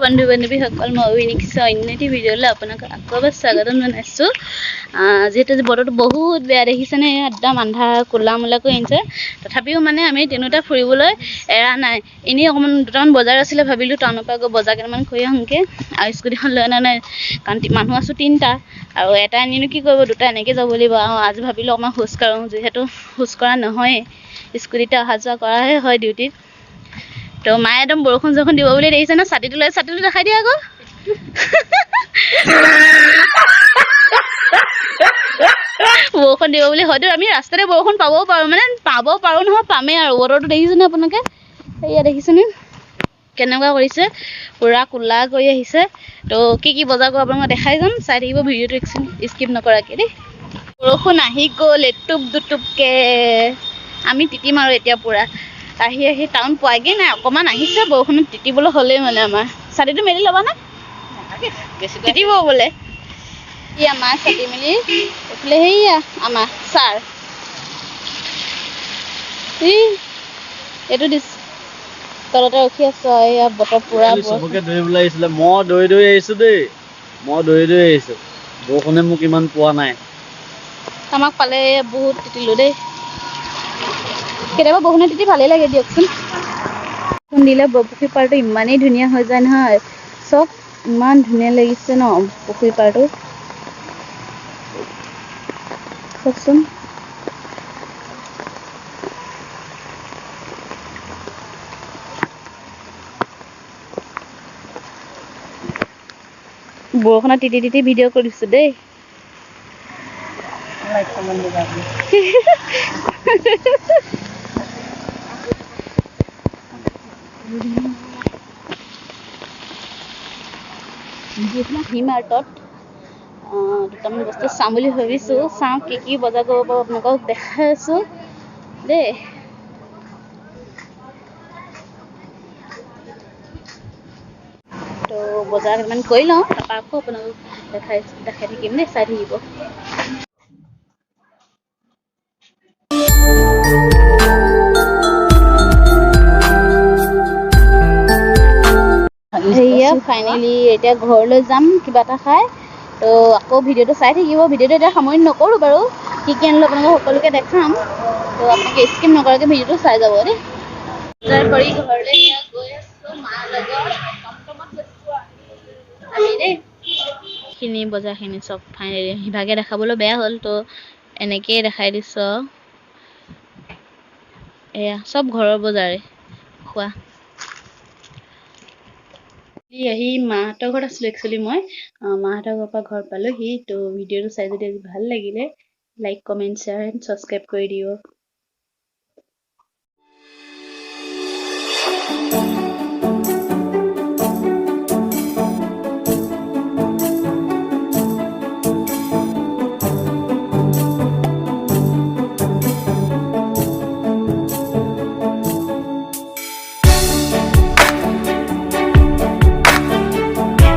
বন্ধু বান্ধৱীসকল মই অভিনিক্ষা অন্য এটি ভিডিঅ'লৈ আপোনাক আকৌ এবাৰ স্বাগতম জনাইছোঁ। যিহেতু বতৰটো বহুত বেয়া দেখিছেনে, একদম আন্ধাৰ ক'লা মোলাকৈ আনিছে। তথাপিও মানে আমি তিনিওটা ফুৰিবলৈ এৰা নাই। এনেই অকণমান দুটামান বজাৰ আছিলে, ভাবিলোঁ টাউনৰ পৰা গৈ বজাৰ কেইটামান কৰি আহোঁগৈ। আৰু স্কুটিখন লৈ অনা নাই কাৰণ মানুহ আছোঁ তিনিটা, আৰু এটা আনিনো কি কৰিব, দুটা এনেকৈ যাব লাগিব। আৰু আজি ভাবিলোঁ অকণমান খোজ কাঢ়োঁ, যিহেতু খোজ কঢ়া নহয়েই, স্কুটিতে অহা যোৱা কৰাহে হয় ডিউটিত। তো মায়ে একদম বৰষুণ চৰষুণ দিব বুলি দেখিছে ন, ছাতিটো লৈ ছাতিটো দেখাই দিয়া আকৌ। বৰষুণ দিব বুলি হয়তো আমি ৰাস্তাতে বৰষুণ পাবও পাৰোঁ, মানে পাব পাৰোঁ নহয়, পামেই আৰু। বতৰটো দেখিছেনে আপোনালোকে, এয়া দেখিছেনে কেনেকুৱা কৰিছে, পূৰা ক'লা কৰি আহিছে। তো কি বজাৰ কৰোঁ আপোনালোকক দেখাই যাম, চাই থাকিব ভিডিঅ'টো স্কিপ নকৰাকৈ দেই। বৰষুণ আহি গ'ল এটুপ দুটুপকৈ, আমি তিতিম আৰু এতিয়া পূৰা। আহি টাউন পোৱাগৈ নাই, অকণমান আহিছে, বৰষুণত তিতিবলৈ হ'লেই মানে আমাৰ। ছাতিটো মেলি ল'বানে, তিতিব বোলে। ই আমাৰ ছাতি মেলি এইফালে সেয়া আমাৰ ছাৰ এইটো দিছ তলতে ৰখি আছোঁ। এয়া বতৰ পূৰা চবকে দৌৰিবলৈ আহিছিলে, মই দৌৰি আহিছোঁ দেই, মই দৌৰি আহিছোঁ। বৰষুণে মোক ইমান পোৱা নাই, আমাক পালে বহুত তিতিলোঁ দেই। কেতিয়াবা বৰষুণে তিতি ভালেই লাগে দিয়কচোন। বৰষুণ দিলে পুখুৰী পাৰটো ইমানেই ধুনীয়া হৈ যায় নহয়, চব ইমান ধুনীয়া লাগিছে ন পুখুৰী পাৰটো, চাওকচোন। বৰষুণত তিতি তিতি ভিডিঅ' কৰিছোঁ দেই। ভিমাৰ্টত দুটামান বস্তু চাম বুলি ভাবিছোঁ, চাওঁ কি বজাৰ কৰিব পাৰোঁ, আপোনালোকক দেখাই আছোঁ দেই। তো বজাৰ কেইটামান কৰি লওঁ, তাৰপৰা আকৌ আপোনালোকক দেখাই থাকিম দেই, চাই থাকিব। সেয়া ফাইনেলি এতিয়া ঘৰলৈ যাম কিবা এটা খাই। তো আকৌ ভিডিঅ'টো চাই থাকিব, ভিডিঅ'টো এতিয়া সামৰণি নকৰোঁ বাৰু, কি আনিলোঁ আপোনালোকক সকলোকে দেখাম। তো আপোনালোকে স্কিপ নকৰাকৈ ভিডিঅ'টো চাই যাব দেই। বজাৰ কৰি ঘৰলৈ গৈ আছোঁ মাৰ লগত, আমি দেই। বজাৰখিনি চব ফাইনেলি সিভাগে দেখাবলৈ বেয়া হ'ল, তো এনেকেই দেখাই দিছোঁ আৰু। এয়া চব ঘৰৰ বজাৰে খোৱা। আহি মাহঁতৰ ঘৰত আছিলোঁ একচুৱেলি, মই মাহঁতৰ ঘৰৰ পৰা ঘৰ পালোঁহি। তো ভিডিঅ'টো চাই যদি আজি ভাল লাগিলে, like comment share and subscribe কৰি দিও।